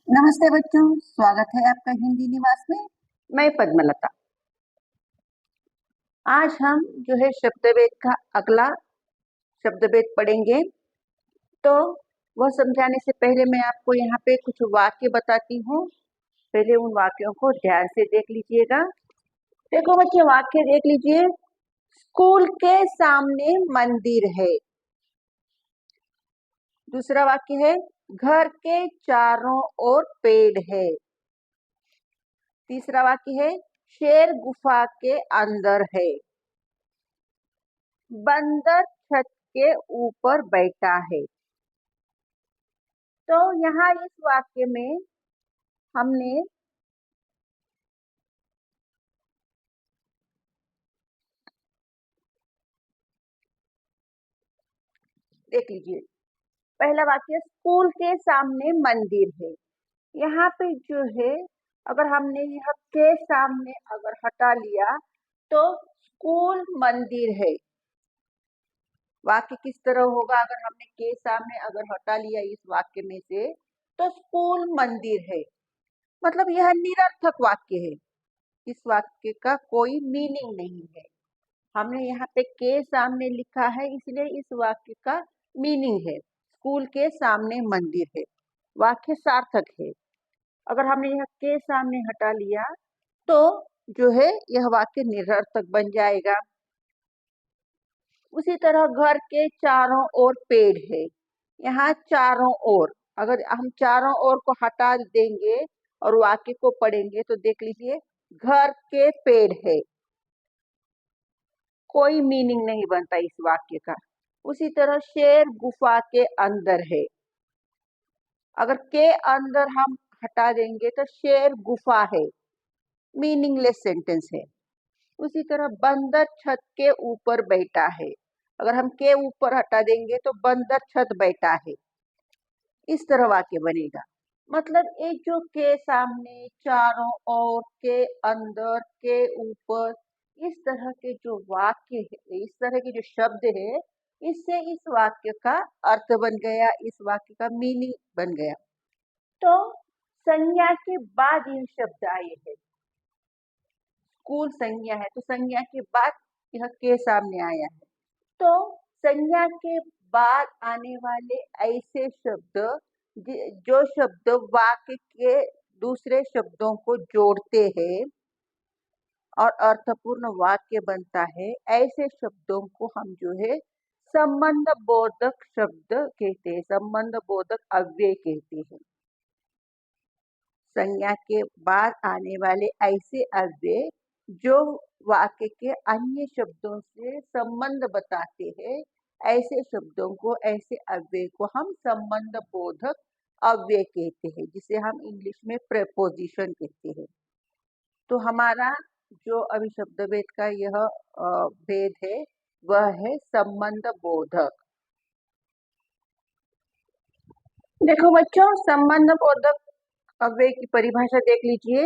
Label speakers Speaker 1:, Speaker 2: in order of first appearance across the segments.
Speaker 1: नमस्ते बच्चों, स्वागत है आपका हिंदी निवास में। मैं पद्मलता। आज हम जो है शब्दभेद का अगला शब्दभेद पढ़ेंगे। तो वह समझाने से पहले मैं आपको यहाँ पे कुछ वाक्य बताती हूँ। पहले उन वाक्यों को ध्यान से देख लीजिएगा। देखो बच्चे, वाक्य देख लीजिए। स्कूल के सामने मंदिर है। दूसरा वाक्य है घर के चारों ओर पेड़ है। तीसरा वाक्य है शेर गुफा के अंदर है। बंदर छत के ऊपर बैठा है। तो यहाँ इस वाक्य में हमने देख लीजिए, पहला वाक्य स्कूल के सामने मंदिर है। यहाँ पे जो है, अगर हमने यह के सामने अगर हटा लिया तो स्कूल मंदिर है। वाक्य किस तरह होगा? अगर हमने के सामने अगर हटा लिया इस वाक्य में से, तो स्कूल मंदिर है। मतलब यह निरर्थक वाक्य है। इस वाक्य का कोई मीनिंग नहीं है। हमने यहाँ पे के सामने लिखा है, इसलिए इस वाक्य का मीनिंग है स्कूल के सामने मंदिर है। वाक्य सार्थक है। अगर हमने यह के सामने हटा लिया तो जो है यह वाक्य निरर्थक बन जाएगा। उसी तरह घर के चारों ओर पेड़ है। यहाँ चारों ओर, अगर हम चारों ओर को हटा देंगे और वाक्य को पढ़ेंगे तो देख लीजिए, घर के पेड़ है, कोई मीनिंग नहीं बनता इस वाक्य का। उसी तरह शेर गुफा के अंदर है। अगर के अंदर हम हटा देंगे तो शेर गुफा है, मीनिंगलेस सेंटेंस है। उसी तरह बंदर छत के ऊपर बैठा है। अगर हम के ऊपर हटा देंगे तो बंदर छत बैठा है। इस तरह वाक्य बनेगा। मतलब एक जो के सामने, चारों ओर, के अंदर, के ऊपर, इस तरह के जो वाक्य है, इस तरह के जो शब्द है, इससे इस वाक्य का अर्थ बन गया, इस वाक्य का मीनिंग बन गया। तो संज्ञा के बाद ये शब्द आए हैं। स्कूल संज्ञा है तो संज्ञा के बाद यह के सामने आया है। तो संज्ञा के बाद आने वाले ऐसे शब्द, जो शब्द वाक्य के दूसरे शब्दों को जोड़ते हैं और अर्थपूर्ण वाक्य बनता है, ऐसे शब्दों को हम जो है संबंध बोधक शब्द कहते हैं, संबंध बोधक अव्यय कहते हैं। संज्ञा के बाद आने वाले ऐसे अव्यय जो वाक्य के अन्य शब्दों से संबंध बताते हैं, ऐसे शब्दों को, ऐसे अव्यय को हम संबंध बोधक अव्यय कहते हैं, जिसे हम इंग्लिश में प्रेपोजिशन कहते हैं। तो हमारा जो अभी शब्द भेद का यह भेद है, वह है संबंध बोधक। देखो बच्चों, संबंध बोधक अव्यय की परिभाषा देख लीजिए।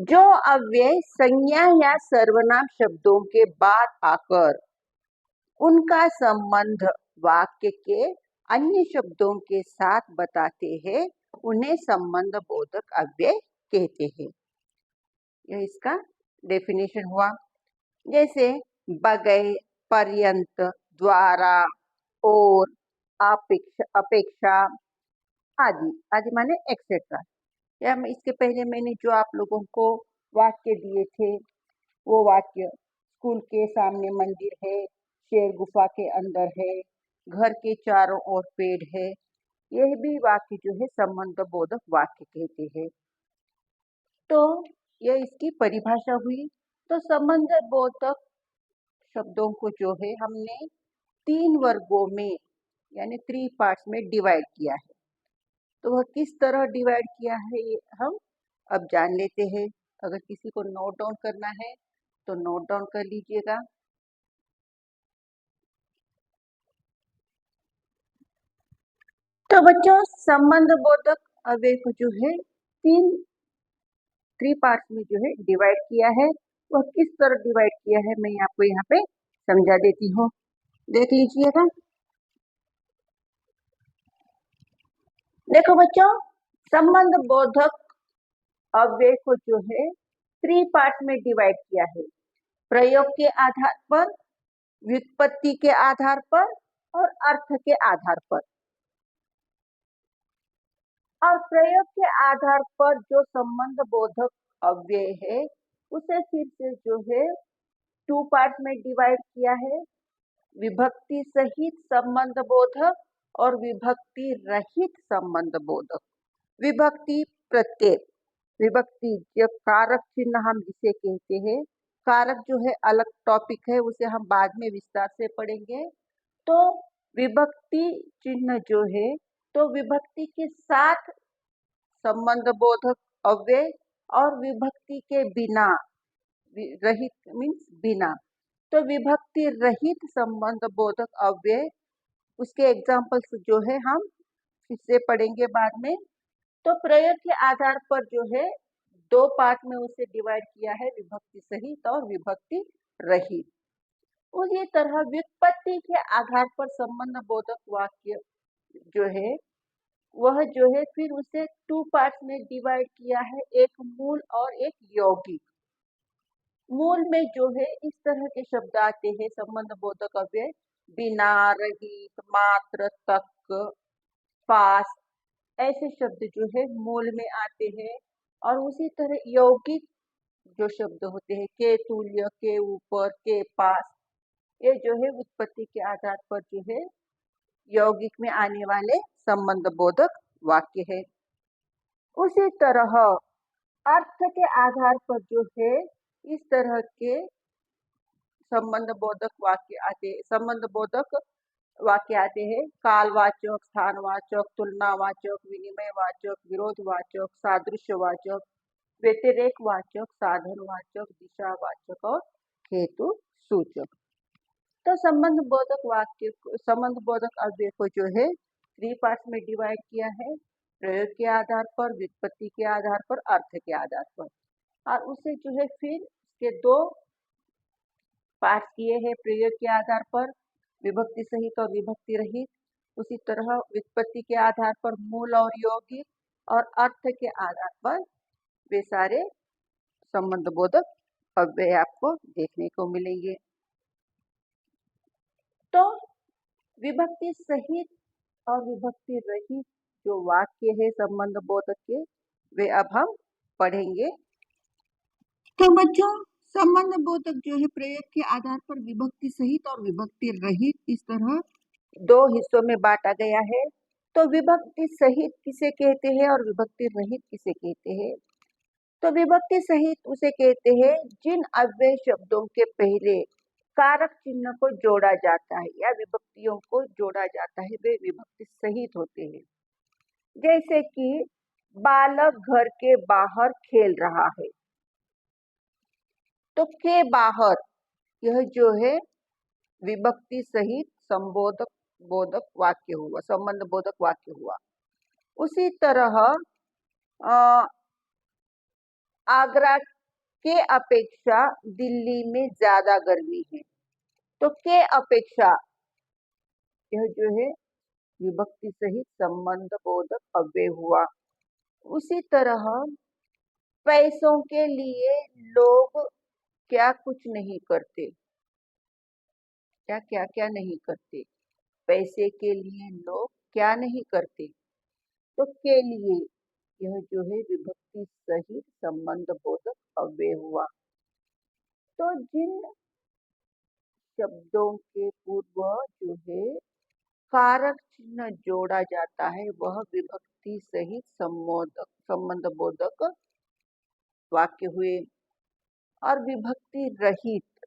Speaker 1: जो अव्यय संज्ञा या सर्वनाम शब्दों के बाद आकर उनका संबंध वाक्य के अन्य शब्दों के साथ बताते हैं, उन्हें संबंध बोधक अव्यय कहते हैं। यह इसका डेफिनेशन हुआ। जैसे बगैर, पर्यंत, द्वारा, और, अपेक्षा आदि। आदि माने एक्सेट्रा। या इसके पहले मैंने जो आप लोगों को वाक्य दिए थे, वो वाक्य स्कूल के सामने मंदिर है, शेर गुफा के अंदर है, घर के चारों ओर पेड़ है, यह भी वाक्य जो है संबंध बोधक वाक्य कहते हैं। तो यह इसकी परिभाषा हुई। तो संबंध बोधक शब्दों को जो है हमने 3 वर्गों में, यानी 3 पार्ट्स में डिवाइड किया है। तो वह किस तरह डिवाइड किया है ये हम अब जान लेते हैं। अगर किसी को नोट डाउन करना है तो नोट डाउन कर लीजिएगा। तो बच्चों, संबंध बोधक अव्यय को जो है 3 पार्ट्स में जो है डिवाइड किया है। वह किस तरह डिवाइड किया है मैं आपको यहाँ पे समझा देती हूँ, देख लीजिएगा। देखो बच्चों, संबंध बोधक अव्यय को जो है 3 पार्ट में डिवाइड किया है, प्रयोग के आधार पर, व्युत्पत्ति के आधार पर और अर्थ के आधार पर। और प्रयोग के आधार पर जो संबंध बोधक अव्यय है उसे फिर से जो है 2 पार्ट में डिवाइड किया है, विभक्ति सहित संबंध बोधक और विभक्ति रहित संबंध बोधक। विभक्ति प्रत्यय, विभक्ति जो कारक चिन्ह हम जिसे कहते हैं, कारक जो है अलग टॉपिक है, उसे हम बाद में विस्तार से पढ़ेंगे। तो विभक्ति चिन्ह जो है, तो विभक्ति के साथ संबंध बोधक अव्यय और विभक्ति के बिना, रहित मीन्स बिना, तो विभक्ति रहित संबंध बोधक अव्यय, उसके एग्जाम्पल्स जो है हम इससे पढ़ेंगे बाद में। तो प्रयोग के आधार पर जो है 2 पार्ट में उसे डिवाइड किया है, विभक्ति सहित और विभक्ति रहित। उसी तरह व्युत्पत्ति के आधार पर संबंध बोधक वाक्य जो है वह जो है फिर उसे 2 पार्ट में डिवाइड किया है, एक मूल और एक यौगिक। मूल में जो है इस तरह के शब्द आते हैं संबंध बोधक अव्यय, बिना, रहित, मात्र, तक, पास, ऐसे शब्द जो है मूल में आते हैं। और उसी तरह यौगिक जो शब्द होते हैं, के तुल्य, के ऊपर, के पास, ये जो है उत्पत्ति के आधार पर जो है यौगिक में आने वाले संबंध बोधक वाक्य है। उसी तरह अर्थ के आधार पर जो है इस तरह के संबंध बोधक वाक्य आते, संबंध बोधक वाक्य आते हैं, कालवाचक, स्थानवाचक, तुलनावाचक, विनिमयवाचक, विरोधवाचक, सादृश्यवाचक, व्यतिरेकवाचक, साधनवाचक, दिशावाचक और हेतु सूचक। तो संबंध बोधक वाक्य, संबंध बोधक अव्यय को जो है 3 पार्ट्स में डिवाइड किया है, प्रयोग के आधार पर, व्युत्पत्ति के आधार पर, अर्थ के आधार पर। और उसे जो है फिर के 2 पार्ट किए हैं, प्रयोग के आधार पर, विभक्ति सहित और विभक्ति रहित। उसी तरह व्युत्पत्ति के आधार पर मूल और यौगिक, और अर्थ के आधार पर वे सारे संबंध बोधक अव्यय आपको देखने को मिलेंगे। तो विभक्ति सहित और विभक्ति रहित जो वाक्य है संबंध बोधक के, वे अब हम पढ़ेंगे। तो बच्चों, संबंध बोधक जो है प्रयोग के आधार पर विभक्ति सहित और विभक्ति रहित इस तरह 2 हिस्सों में बांटा गया है। तो विभक्ति सहित किसे कहते हैं और विभक्ति रहित किसे कहते हैं? तो विभक्ति सहित उसे कहते हैं जिन अव्यय शब्दों के पहले कारक चिन्ह को जोड़ा जाता है या विभक्तियों को जोड़ा जाता है, वे विभक्ति सहित होते हैं। जैसे कि बालक घर के बाहर खेल रहा है, तो के बाहर यह जो है विभक्ति सहित संबोधक बोधक वाक्य हुआ, संबंध बोधक वाक्य हुआ। उसी तरह आगरा के अपेक्षा दिल्ली में ज्यादा गर्मी है, तो के अपेक्षा यह जो है विभक्ति सहित संबंध बोधक अव्यय हुआ। उसी तरह पैसों के लिए लोग क्या कुछ नहीं करते, क्या क्या क्या नहीं करते, पैसे के लिए लोग क्या नहीं करते, तो के लिए यह जो है विभक्ति सहित संबंध बोधक अव्यय हुआ। तो जिन शब्दों के पूर्व जो है कारक चिन्ह जोड़ा जाता है वह विभक्ति सहित संबंध बोधक वाक्य हुए। और विभक्ति रहित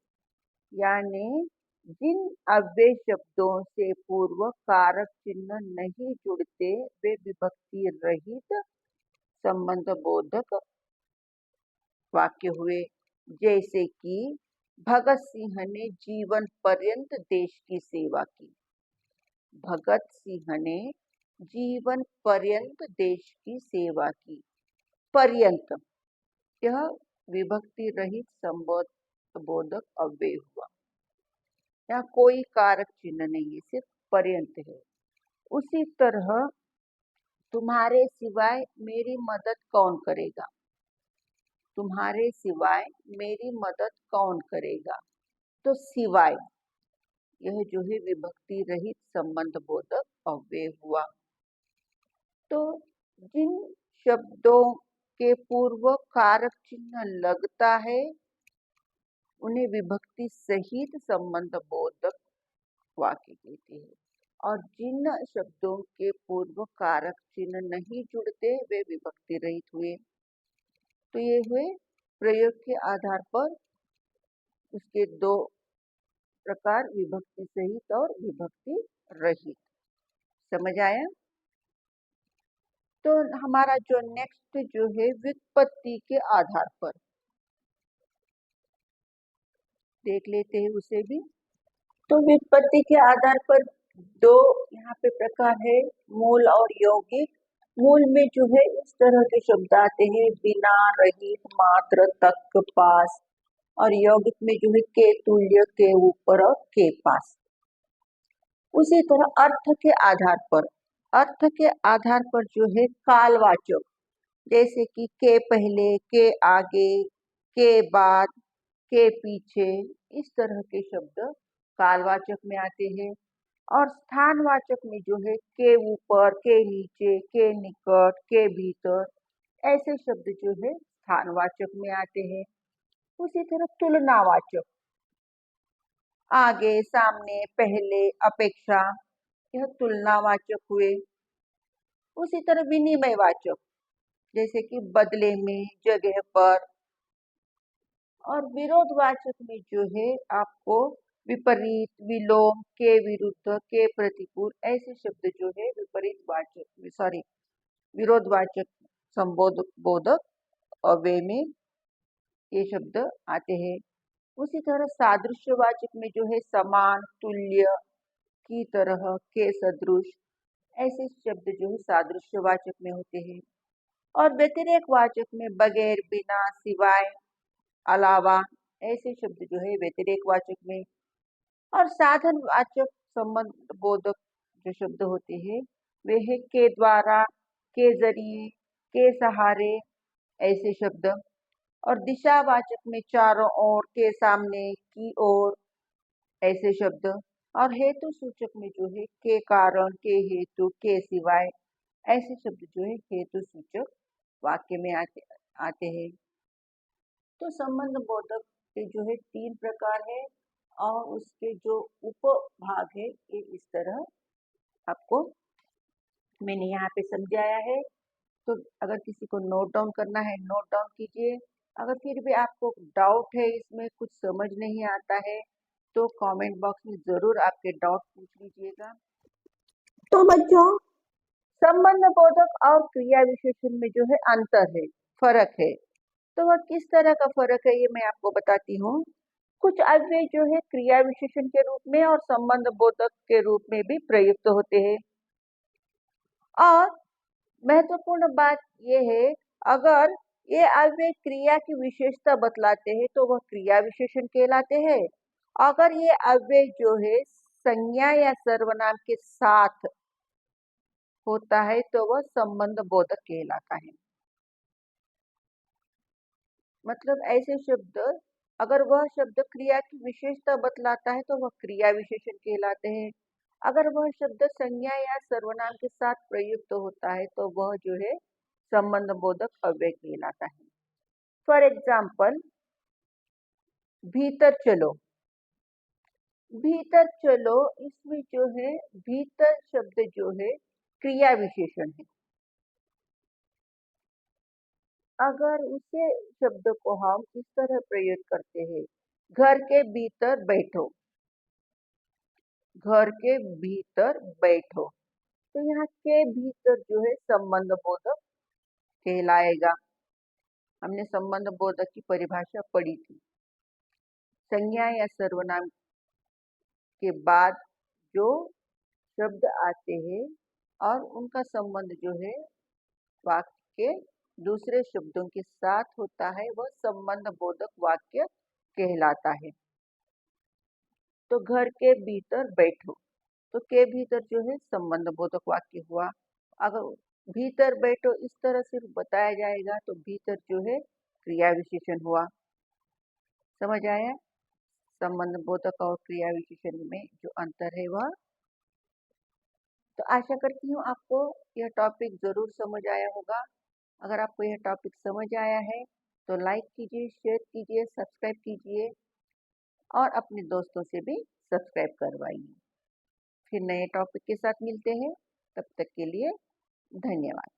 Speaker 1: यानी जिन अव्यय शब्दों से पूर्व कारक चिन्ह नहीं जुड़ते वे विभक्ति रहित संबंध बोधक वाक्य हुए। जैसे कि भगत सिंह ने जीवन पर्यंत देश की सेवा की, भगत सिंह ने जीवन पर्यंत देश की सेवा की, पर्यंत यह विभक्ति रहित संबंध बोधक अव्यय हुआ। यहाँ कोई कारक चिन्ह नहीं है, सिर्फ पर्यंत है। उसी तरह तुम्हारे सिवाय मेरी मदद कौन करेगा? तुम्हारे सिवाय मेरी मदद कौन करेगा? तो सिवाय यह जो है विभक्ति रहित संबंध बोधक अव्यय हुआ। तो जिन शब्दों के पूर्व कारक चिन्ह लगता है उन्हें विभक्ति सहित संबंध बोधक वाक्य कहते हैं, और जिन शब्दों के पूर्व कारक चिन्ह नहीं जुड़ते वे विभक्ति रहित हुए। तो ये हुए प्रयोग के आधार पर उसके दो प्रकार, विभक्ति सहित और विभक्ति रहित। समझ आया? तो हमारा जो नेक्स्ट जो है व्युत्पत्ति के आधार पर देख लेते हैं उसे भी। तो व्युत्पत्ति के आधार पर दो यहाँ पे प्रकार है, मूल और यौगिक। मूल में जो है इस तरह के शब्द आते हैं, बिना, रहित, मात्र, तक, पास। और यौगिक में जो है के तुल्य, के ऊपर और के पास। उसी तरह अर्थ के आधार पर जो है कालवाचक, जैसे कि के पहले, के आगे, के बाद, के पीछे, इस तरह के शब्द कालवाचक में आते हैं। और स्थानवाचक में जो है के ऊपर, के नीचे, के निकट, के भीतर, ऐसे शब्द जो है स्थानवाचक में आते हैं। उसी तरह तुलनावाचक, आगे, सामने, पहले, अपेक्षा, यह तुलनावाचक हुए। उसी तरह विनिमयवाचक, जैसे कि बदले में, जगह पर। और विरोधवाचक में जो है आपको विपरीत, विलोम, के विरुद्ध, के प्रतिकूल, ऐसे शब्द जो है विरोधवाचक संबोधक बोधक अव्यय में ये शब्द आते हैं। उसी तरह सादृश्यवाचक में जो है समान, तुल्य, की तरह, के सदृश, ऐसे शब्द जो है सादृश्यवाचक में होते हैं। और व्यतिरेकवाचक में बगैर, बिना, सिवाय, अलावा, ऐसे शब्द जो है व्यतिरेकवाचक में। और साधनवाचक संबंध बोधक जो शब्द होते हैं वे है के द्वारा, के जरिए, के सहारे, ऐसे शब्द। और दिशावाचक में चारों ओर, के सामने, की ओर, ऐसे शब्द। और हेतु सूचक में जो है के कारण, के हेतु, के सिवाय, ऐसे शब्द जो है हेतु सूचक वाक्य में आते हैं। तो संबंध बोधक के जो है 3 प्रकार है, और उसके जो उपभाग है ये इस तरह आपको मैंने यहाँ पे समझाया है। तो अगर किसी को नोट डाउन करना है नोट डाउन कीजिए। अगर फिर भी आपको डाउट है, इसमें कुछ समझ नहीं आता है, तो कमेंट बॉक्स में जरूर आपके डाउट पूछ लीजिएगा। तो बच्चों, संबंध बोधक और क्रिया विशेषण में जो है अंतर है, फर्क है। तो वह किस तरह का फर्क है ये मैं आपको बताती हूँ। कुछ अव्यय जो है क्रिया विशेषण के रूप में और संबंध बोधक के रूप में भी प्रयुक्त होते हैं। और महत्वपूर्ण बात यह है, अगर ये अव्यय क्रिया की विशेषता बतलाते हैं तो वह क्रिया विशेषण कहलाते हैं। अगर ये अव्यय जो है संज्ञा या सर्वनाम के साथ होता है तो वह संबंध बोधक कहलाता है। मतलब ऐसे शब्द, अगर वह शब्द क्रिया की विशेषता बतलाता है तो वह क्रिया विशेषण कहलाते हैं। अगर वह शब्द संज्ञा या सर्वनाम के साथ प्रयुक्त होता है तो वह जो है संबंध बोधक अव्यय कहलाता है। फॉर एग्जाम्पल, भीतर चलो। भीतर चलो, इसमें जो है भीतर शब्द जो है क्रिया विशेषण है। अगर उसे शब्द को हम इस तरह प्रयोग करते हैं, घर के भीतर बैठो, घर के भीतर बैठो, तो यहाँ के भीतर जो है संबंध बोधक कहलाएगा। हमने संबंध बोधक की परिभाषा पढ़ी थी। संज्ञा या सर्वनाम के बाद जो शब्द आते हैं और उनका संबंध जो है वाक्य के दूसरे शब्दों के साथ होता है वह संबंध बोधक वाक्य कहलाता है। तो घर के भीतर बैठो, तो के भीतर जो है संबंध बोधक वाक्य हुआ। अगर भीतर बैठो इस तरह सिर्फ बताया जाएगा तो भीतर जो है क्रिया विशेषण हुआ। समझ आया? संबंध बोधक और क्रिया विशेषण में जो अंतर है वह। तो आशा करती हूँ आपको यह टॉपिक जरूर समझ आया होगा। अगर आपको यह टॉपिक समझ आया है तो लाइक कीजिए, शेयर कीजिए, सब्सक्राइब कीजिए और अपने दोस्तों से भी सब्सक्राइब करवाइए। फिर नए टॉपिक के साथ मिलते हैं, तब तक के लिए धन्यवाद।